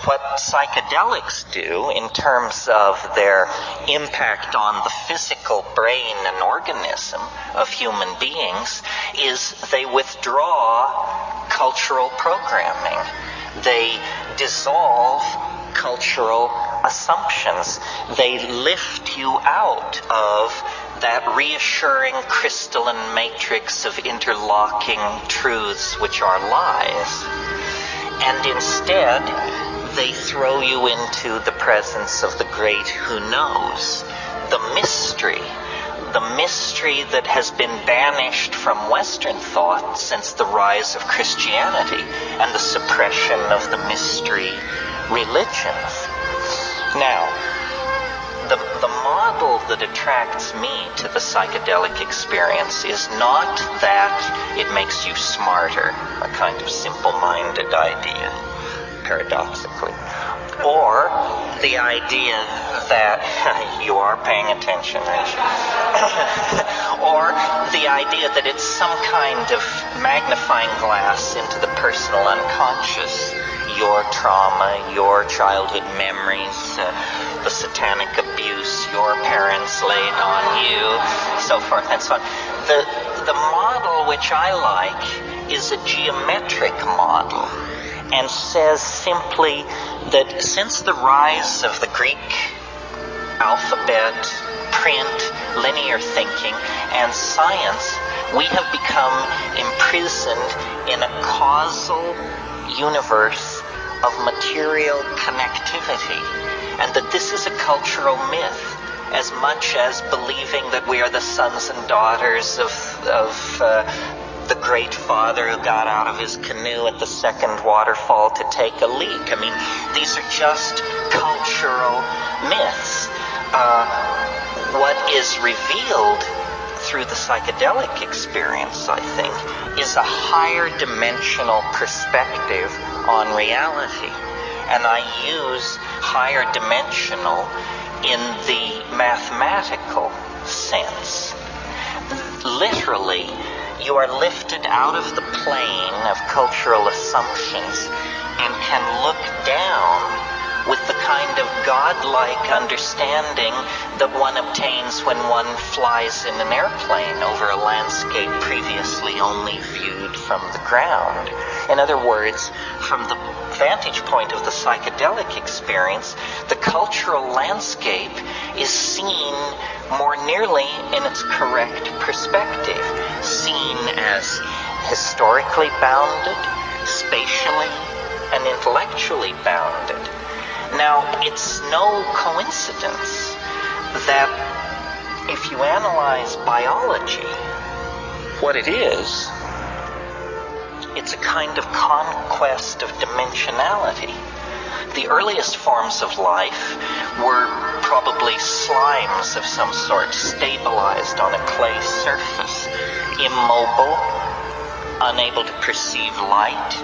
what psychedelics do in terms of their impact on the physical brain and organism of human beings is they withdraw cultural programming. They dissolve cultural assumptions. They lift you out of that reassuring crystalline matrix of interlocking truths which are lies. And instead, they throw you into the presence of the great who knows, the mystery that has been banished from Western thought since the rise of Christianity and the suppression of the mystery religions. Now, the model that attracts me to the psychedelic experience is not that it makes you smarter, a kind of simple-minded idea, paradoxically, or the idea that you are paying attention, aren't you? Or the idea that it's some kind of magnifying glass into the personal unconscious, your trauma, your childhood memories, the satanic abuse your parents laid on you, so forth and so on. The model which I like is a geometric model, and says simply that since the rise of the Greek alphabet, print, linear thinking, and science, we have become imprisoned in a causal universe of material connectivity, and that this is a cultural myth as much as believing that we are the sons and daughters of the great father who got out of his canoe at the second waterfall to take a leak. I mean, these are just cultural myths. What is revealed through the psychedelic experience, I think, is a higher dimensional perspective on reality. And I use higher dimensional in the mathematical sense. Literally, you are lifted out of the plane of cultural assumptions and can look down with the kind of godlike understanding that one obtains when one flies in an airplane over a landscape previously only viewed from the ground. In other words, from the vantage point of the psychedelic experience, the cultural landscape is seen more nearly in its correct perspective, seen as historically bounded, spatially and intellectually bounded. Now, it's no coincidence that if you analyze biology, what it is, it's a kind of conquest of dimensionality. The earliest forms of life were probably slimes of some sort, stabilized on a clay surface, immobile, unable to perceive light,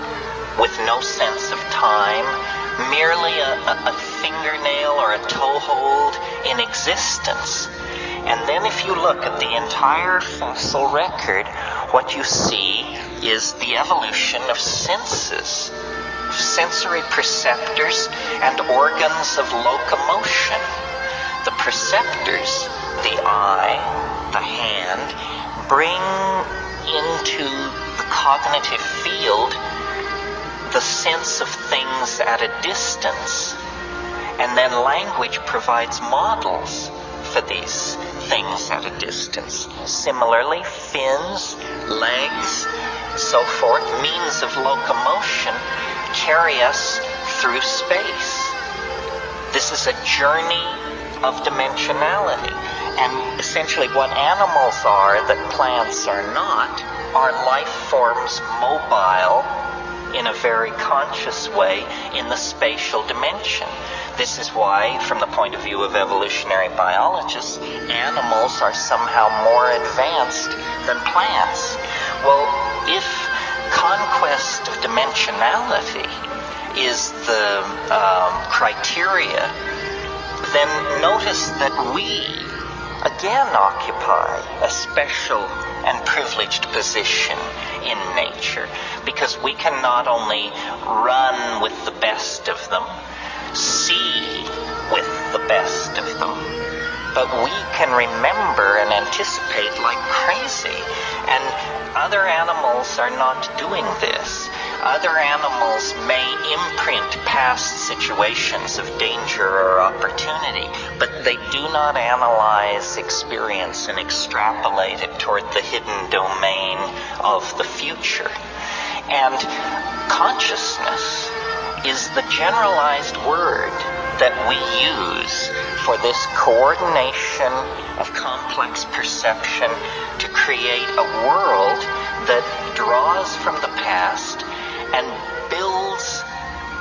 with no sense of time, merely a fingernail or a toehold in existence. And then if you look at the entire fossil record, what you see is the evolution of senses, sensory perceptors and organs of locomotion. The perceptors, the eye, the hand, bring into the cognitive field the sense of things at a distance, and then language provides models for these things at a distance. Similarly, fins, legs, so forth, means of locomotion carry us through space. This is a journey of dimensionality, and essentially what animals are that plants are not are life forms mobile in a very conscious way in the spatial dimension. This is why, from the point of view of evolutionary biologists, animals are somehow more advanced than plants. Well, if conquest of dimensionality is the criteria, then notice that we again occupy a special and privileged position in nature, because we can not only run with the best of them see with the best of them. But we can remember and anticipate like crazy. And other animals are not doing this. Other animals may imprint past situations of danger or opportunity, but they do not analyze experience and extrapolate it toward the hidden domain of the future. And consciousness is the generalized word that we use for this coordination of complex perception to create a world that draws from the past and builds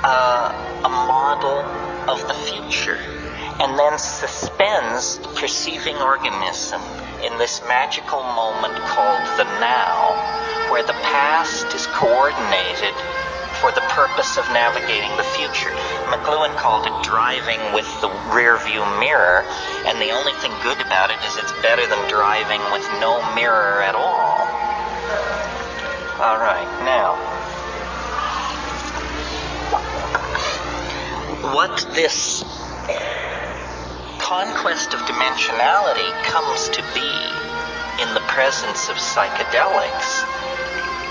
a model of the future, and then suspends the perceiving organism in this magical moment called the now, where the past is coordinated for the purpose of navigating the future. McLuhan called it driving with the rear view mirror, and the only thing good about it is it's better than driving with no mirror at all. All right, now, what this conquest of dimensionality comes to be in the presence of psychedelics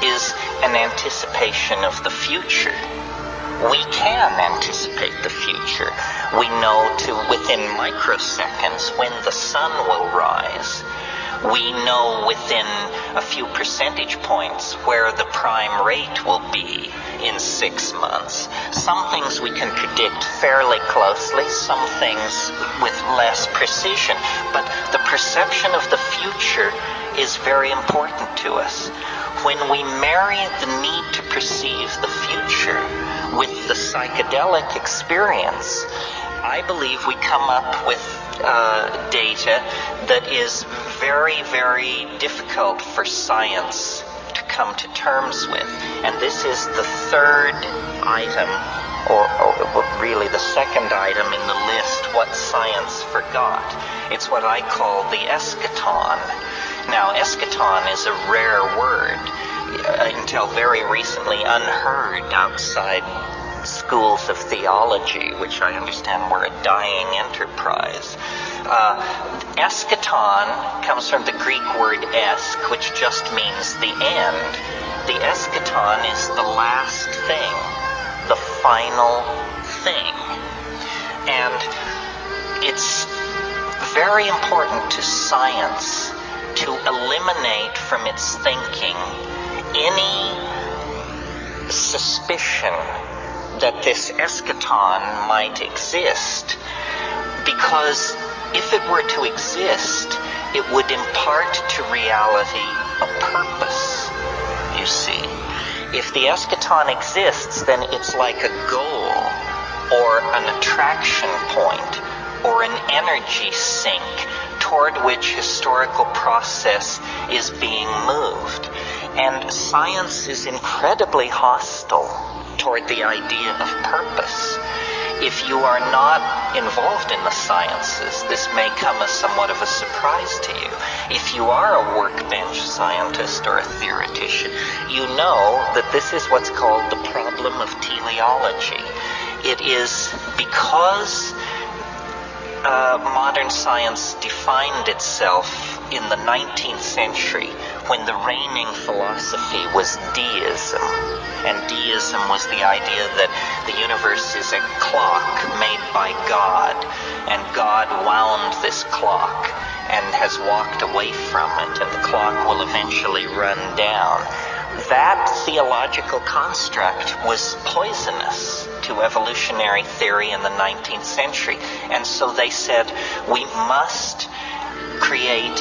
is an anticipation of the future. We can anticipate the future. We know within microseconds when the sun will rise. We know within a few percentage points where the prime rate will be in 6 months. Some things we can predict fairly closely, some things with less precision. But the perception of the future is very important to us. When we marry the need to perceive the future with the psychedelic experience, I believe we come up with data that is very, very difficult for science to come to terms with. And this is the third item, or really the second item in the list, what science forgot. It's what I call the eschaton. Now, eschaton is a rare word, until very recently unheard outside schools of theology, which I understand were a dying enterprise. Eschaton comes from the Greek word esk, which just means the end. The eschaton is the last thing, the final thing. And it's very important to science to eliminate from its thinking any suspicion that this eschaton might exist, because if it were to exist, it would impart to reality a purpose, you see. If the eschaton exists, then it's like a goal or an attraction point or an energy sink toward which historical process is being moved. And science is incredibly hostile toward the idea of purpose. If you are not involved in the sciences, this may come as somewhat of a surprise to you. If you are a workbench scientist or a theoretician, you know that this is what's called the problem of teleology. It is because modern science defined itself in the 19th century when the reigning philosophy was deism. And deism was the idea that the universe is a clock made by God, and God wound this clock and has walked away from it, and the clock will eventually run down. That theological construct was poisonous to evolutionary theory in the 19th century. And so they said, we must create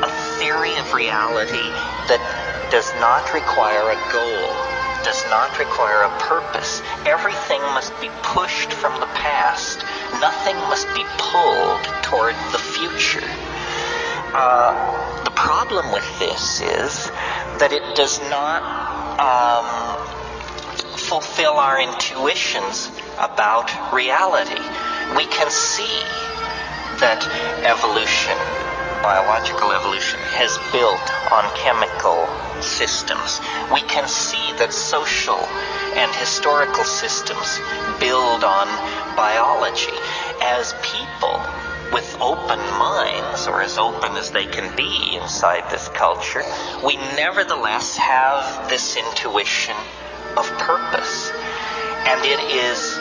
a theory of reality that does not require a goal, does not require a purpose. Everything must be pushed from the past. Nothing must be pulled toward the future. The problem with this is that it does not fulfill our intuitions about reality. We can see that evolution biological evolution has built on chemical systems. We can see that social and historical systems build on biology. As people with open minds, or as open as they can be inside this culture, we nevertheless have this intuition of purpose. And it is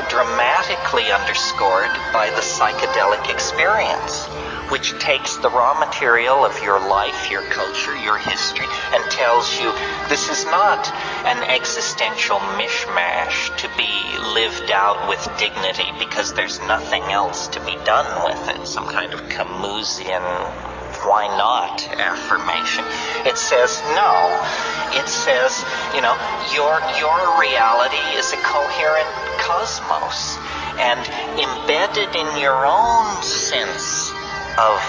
dramatically underscored by the psychedelic experience, which takes the raw material of your life, your culture, your history, and tells you this is not an existential mishmash to be lived out with dignity because there's nothing else to be done with it, some kind of Camusian why not affirmation. It says no. It says, your reality is a coherent cosmos, and embedded in your own sense of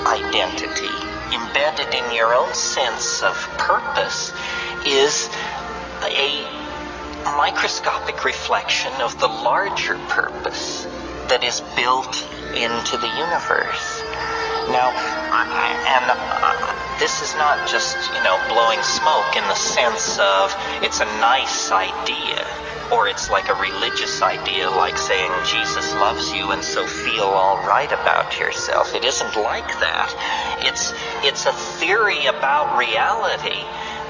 identity, embedded in your own sense of purpose, is a microscopic reflection of the larger purpose that is built into the universe. Now, this is not just, blowing smoke in the sense of it's a nice idea, or it's like a religious idea, like saying Jesus loves you and so feel all right about yourself. It isn't like that. It's a theory about reality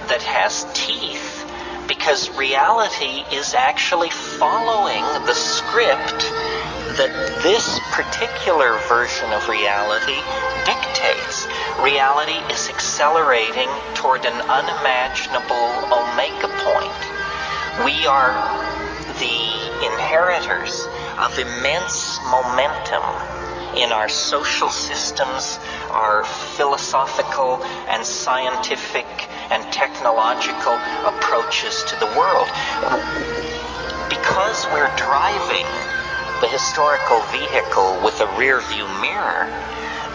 that has teeth, because reality is actually following the script that this particular version of reality dictates. Reality is accelerating toward an unimaginable omega point. We are the inheritors of immense momentum in our social systems, our philosophical and scientific and technological approaches to the world. Because we're driving the historical vehicle with a rear-view mirror,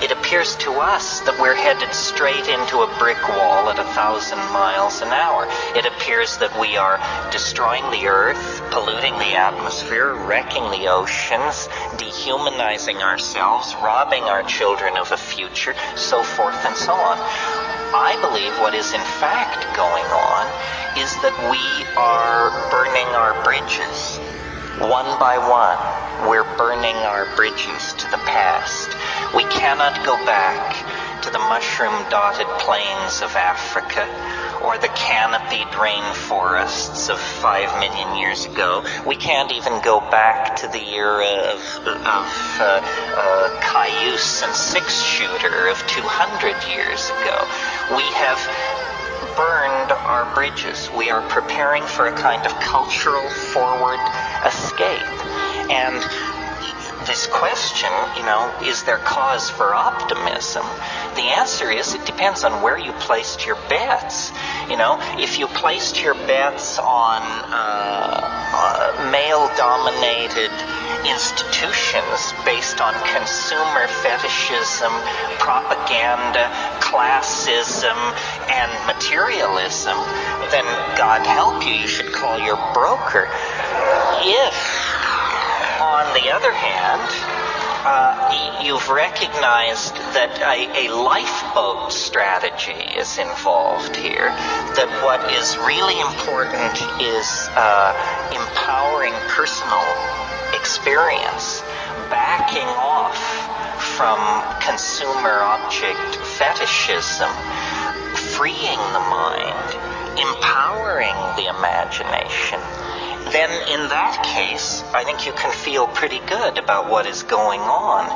it appears to us that we're headed straight into a brick wall at 1,000 miles an hour. It appears that we are destroying the earth, polluting the atmosphere, wrecking the oceans, dehumanizing ourselves, robbing our children of a future, so forth and so on. I believe what is in fact going on is that we are burning our bridges. One by one, we're burning our bridges to the past. We cannot go back to the mushroom-dotted plains of Africa or the canopied rainforests of 5 million years ago. We can't even go back to the era of cayuse and six-shooter of 200 years ago. We have burned our bridges. We are preparing for a kind of cultural forward escape. And this question, is there cause for optimism? The answer is it depends on where you placed your bets. If you placed your bets on male-dominated institutions based on consumer fetishism, propaganda, classism, and materialism, then God help you, you should call your broker. If, on the other hand, you've recognized that a lifeboat strategy is involved here, that what is really important is empowering personal experience, backing off from consumer object fetishism, freeing the mind, empowering the imagination, then in that case, I think you can feel pretty good about what is going on.